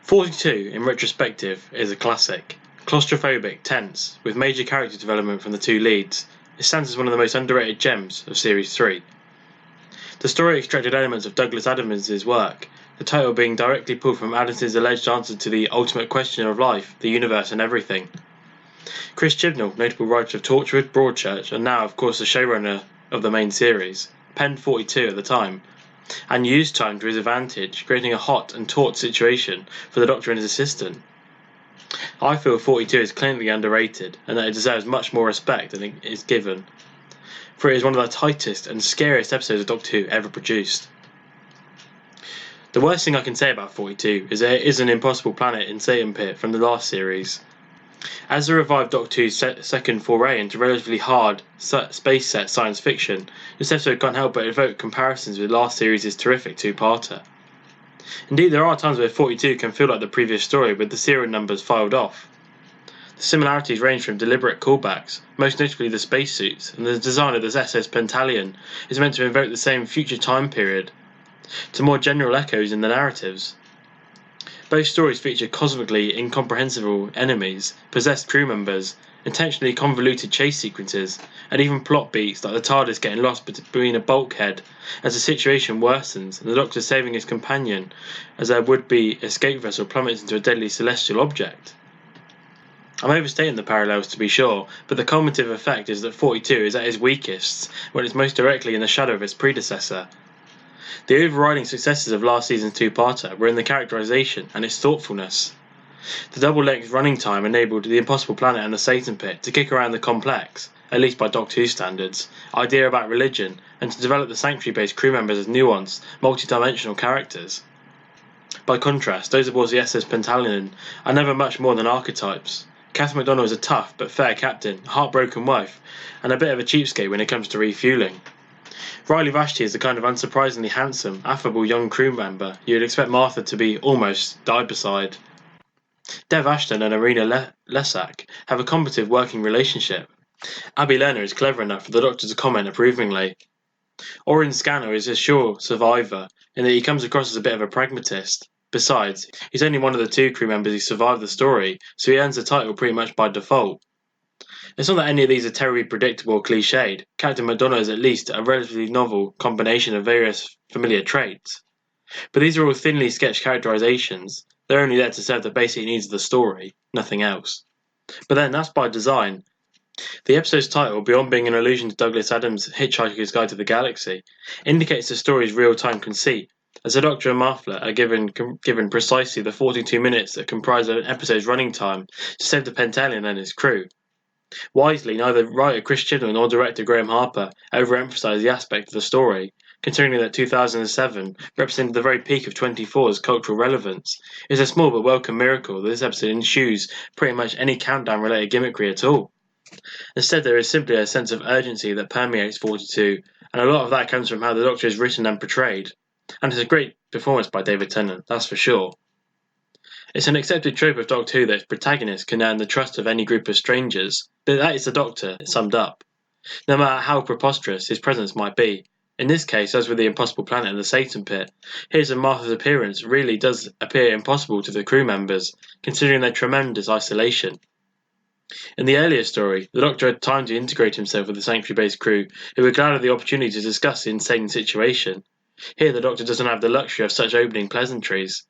42, in retrospective, is a classic. Claustrophobic, tense, with major character development from the two leads, it stands as one of the most underrated gems of Series 3. The story extracted elements of Douglas Adams' work, the title being directly pulled from Adams' alleged answer to the ultimate question of life, the universe and everything. Chris Chibnall, notable writer of Torchwood, Broadchurch, and now of course the showrunner of the main series, penned 42 at the time, and used time to his advantage, creating a hot and taut situation for the Doctor and his assistant. I feel 42 is clinically underrated, and that it deserves much more respect than it is given, for it is one of the tightest and scariest episodes of Doctor Who ever produced. The worst thing I can say about 42 is that it is an impossible planet in Satan Pit from the last series. As the revived Doctor Who's second foray into relatively hard, space set science fiction, this episode can't help but evoke comparisons with last series' terrific two-parter. Indeed, there are times where 42 can feel like the previous story with the serial numbers filed off. The similarities range from deliberate callbacks, most notably the spacesuits, and the design of the SS Pentalion is meant to invoke the same future time period, to more general echoes in the narratives. Both stories feature cosmically incomprehensible enemies, possessed crew members, intentionally convoluted chase sequences, and even plot beats like the TARDIS getting lost between a bulkhead as the situation worsens and the Doctor saving his companion as their would-be escape vessel plummets into a deadly celestial object. I'm overstating the parallels to be sure, but the cumulative effect is that 42 is at its weakest when it's most directly in the shadow of its predecessor. The overriding successes of last season's two-parter were in the characterization and its thoughtfulness. The double-length running time enabled the Impossible Planet and the Satan Pit to kick around the complex, at least by Doctor Who standards, idea about religion, and to develop the Sanctuary-based crew members as nuanced, multi-dimensional characters. By contrast, those aboard the SS Pentalion are never much more than archetypes. Catherine McDonald is a tough but fair captain, a heartbroken wife, and a bit of a cheapskate when it comes to refueling. Riley Vashti is the kind of unsurprisingly handsome, affable young crew member you'd expect Martha to be almost died beside. Dev Ashton and Irina Lesak have a combative working relationship. Abby Lerner is clever enough for the Doctor to comment approvingly. Orin Scanner is a sure survivor in that he comes across as a bit of a pragmatist. Besides, he's only one of the two crew members who survived the story, so he earns the title pretty much by default. It's not that any of these are terribly predictable or cliched. Captain McDonough is at least a relatively novel combination of various familiar traits. But these are all thinly sketched characterizations. They're only there to serve the basic needs of the story, nothing else. But then that's by design. The episode's title, beyond being an allusion to Douglas Adams' Hitchhiker's Guide to the Galaxy, indicates the story's real-time conceit, as the Doctor and Martha are given precisely the 42 minutes that comprise an episode's running time to save the Pentalion and his crew. Wisely, neither writer Chris Chibnall nor director Graham Harper overemphasised the aspect of the story, considering that 2007 represented the very peak of 24's cultural relevance. It's a small but welcome miracle that this episode eschews pretty much any countdown-related gimmickry at all. Instead, there is simply a sense of urgency that permeates 42, and a lot of that comes from how the Doctor is written and portrayed. And it's a great performance by David Tennant, that's for sure. It's an accepted trope of Doctor Who that its protagonist can earn the trust of any group of strangers, but that is the Doctor, summed up. No matter how preposterous his presence might be. In this case, as with the Impossible Planet and the Satan Pit, his and Martha's appearance really does appear impossible to the crew members, considering their tremendous isolation. In the earlier story, the Doctor had time to integrate himself with the Sanctuary-based crew, who were glad of the opportunity to discuss the insane situation. Here the Doctor doesn't have the luxury of such opening pleasantries.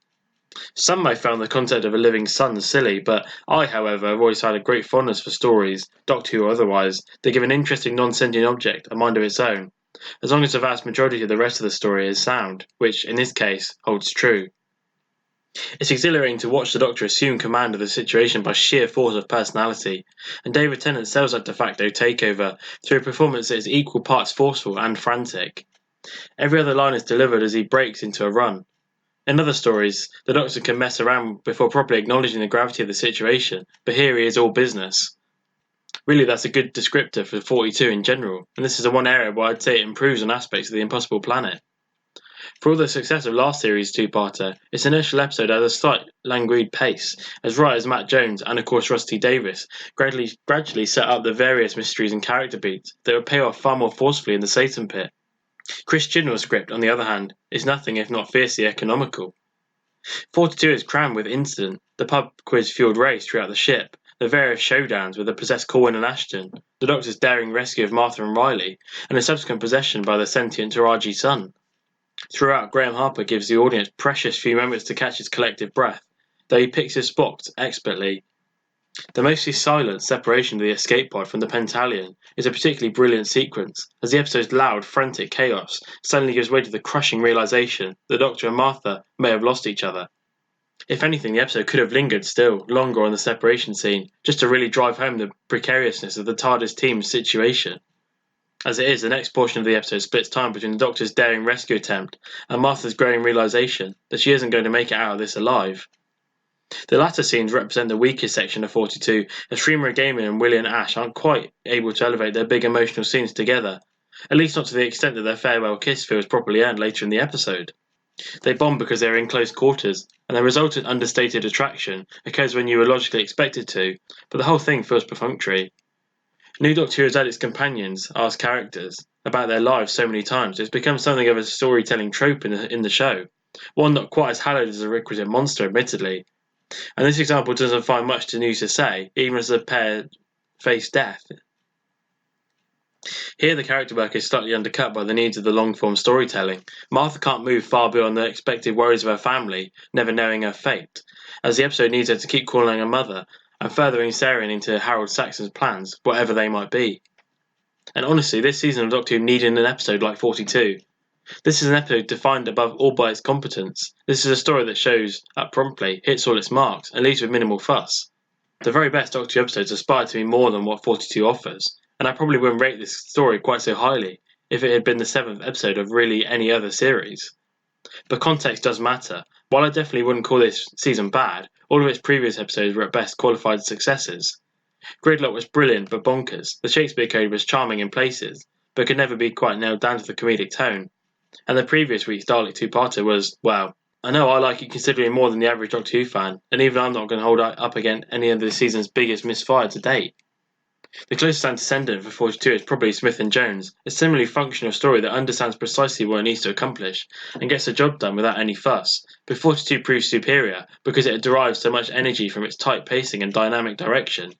Some may find the concept of a living sun silly, but I, however, have always had a great fondness for stories, Doctor Who or otherwise, that give an interesting non-sentient object a mind of its own, as long as the vast majority of the rest of the story is sound, which, in this case, holds true. It's exhilarating to watch the Doctor assume command of the situation by sheer force of personality, and David Tennant sells that de facto takeover through a performance that is equal parts forceful and frantic. Every other line is delivered as he breaks into a run. In other stories, the Doctor can mess around before properly acknowledging the gravity of the situation, but here he is all business. Really, that's a good descriptor for 42 in general, and this is the one area where I'd say it improves on aspects of the Impossible Planet. For all the success of last series' two-parter, its initial episode has a slight languid pace, as writers Matt Jones and of course Rusty Davis gradually set up the various mysteries and character beats that would pay off far more forcefully in the Satan Pit. Chris Chibnall's script, on the other hand, is nothing if not fiercely economical. 42 is crammed with incident, the pub quiz fueled race throughout the ship, the various showdowns with the possessed Corwin and Ashton, the Doctor's daring rescue of Martha and Riley, and the subsequent possession by the sentient Taraji son. Throughout, Graham Harper gives the audience precious few moments to catch his collective breath, though he picks his spots expertly. The mostly silent separation of the escape pod from the Pentalion is a particularly brilliant sequence, as the episode's loud, frantic chaos suddenly gives way to the crushing realization that Doctor and Martha may have lost each other. If anything, the episode could have lingered still longer on the separation scene, just to really drive home the precariousness of the TARDIS team's situation. As it is, the next portion of the episode splits time between the Doctor's daring rescue attempt and Martha's growing realization that she isn't going to make it out of this alive. The latter scenes represent the weakest section of 42, as Freema Gaiman and William Ash aren't quite able to elevate their big emotional scenes together, at least not to the extent that their farewell kiss feels properly earned later in the episode. They bond because they are in close quarters, and the resultant understated attraction occurs when you were logically expected to, but the whole thing feels perfunctory. New Doctor Who has had its companions ask characters about their lives so many times it's become something of a storytelling trope in the show, one not quite as hallowed as a requisite monster, admittedly. And this example doesn't find much to new to say, even as the pair face death. Here the character work is slightly undercut by the needs of the long-form storytelling. Martha can't move far beyond the expected worries of her family, never knowing her fate, as the episode needs her to keep calling her mother, and furthering Saren into Harold Saxon's plans, whatever they might be. And honestly, this season of Doctor Who needed an episode like 42. This is an episode defined above all by its competence. This is a story that shows up promptly, hits all its marks, and leaves with minimal fuss. The very best Doctor Who episodes aspire to be more than what 42 offers, and I probably wouldn't rate this story quite so highly if it had been the 7th episode of really any other series. But context does matter. While I definitely wouldn't call this season bad, all of its previous episodes were at best qualified successes. Gridlock was brilliant but bonkers, the Shakespeare Code was charming in places, but could never be quite nailed down to the comedic tone. And the previous week's Dalek two-parter was, well, I know I like it considerably more than the average Doctor Who fan, and even I'm not going to hold it up against any of this season's biggest misfire to date. The closest antecedent for 42 is probably Smith and Jones, a similarly functional story that understands precisely what it needs to accomplish, and gets the job done without any fuss, but 42 proves superior because it derives so much energy from its tight pacing and dynamic direction.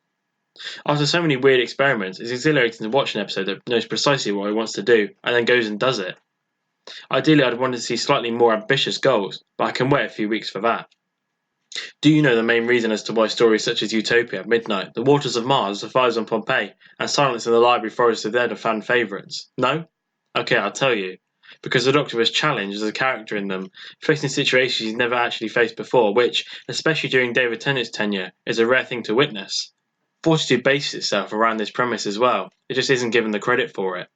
After so many weird experiments, it's exhilarating to watch an episode that knows precisely what it wants to do, and then goes and does it. Ideally, I'd want to see slightly more ambitious goals, but I can wait a few weeks for that. Do you know the main reason as to why stories such as Utopia, Midnight, The Waters of Mars, The Fires on Pompeii, and Silence in the Library Forest of the Dead are fan favourites? No? Okay, I'll tell you. Because the Doctor was challenged as a character in them, facing situations he's never actually faced before, which, especially during David Tennant's tenure, is a rare thing to witness. 42 bases itself around this premise as well, it just isn't given the credit for it.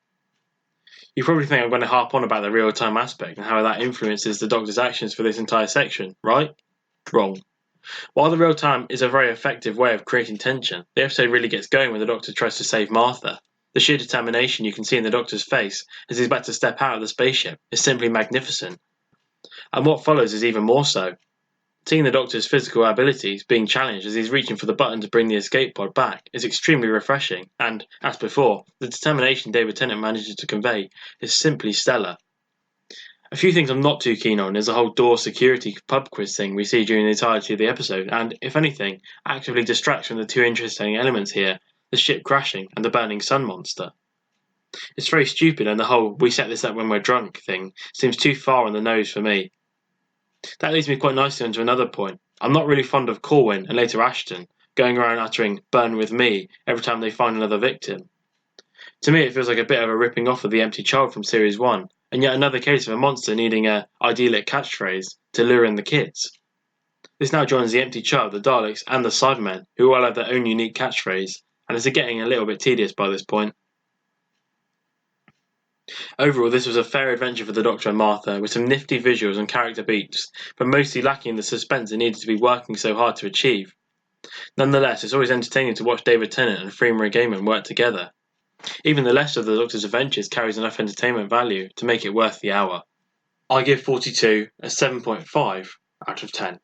You probably think I'm going to harp on about the real-time aspect and how that influences the Doctor's actions for this entire section, right? Wrong. While the real-time is a very effective way of creating tension, the episode really gets going when the Doctor tries to save Martha. The sheer determination you can see in the Doctor's face as he's about to step out of the spaceship is simply magnificent. And what follows is even more so. Seeing the Doctor's physical abilities being challenged as he's reaching for the button to bring the escape pod back is extremely refreshing, and, as before, the determination David Tennant manages to convey is simply stellar. A few things I'm not too keen on is the whole door security pub quiz thing we see during the entirety of the episode, and, if anything, actively distracts from the two interesting elements here, the ship crashing and the burning sun monster. It's very stupid, and the whole "we set this up when we're drunk" thing seems too far on the nose for me. That leads me quite nicely onto another point. I'm not really fond of Corwin and later Ashton going around uttering "burn with me" every time they find another victim. To me, it feels like a bit of a ripping off of the empty child from Series 1, and yet another case of a monster needing a idyllic catchphrase to lure in the kids. This now joins the empty child, the Daleks, and the Cybermen, who all have their own unique catchphrase, and it's getting a little bit tedious by this point. Overall, this was a fair adventure for the Doctor and Martha, with some nifty visuals and character beats, but mostly lacking the suspense it needed to be working so hard to achieve. Nonetheless, it's always entertaining to watch David Tennant and Freema Gaiman work together. Even the lesser of the Doctor's adventures carries enough entertainment value to make it worth the hour. I give 42 a 7.5 out of 10.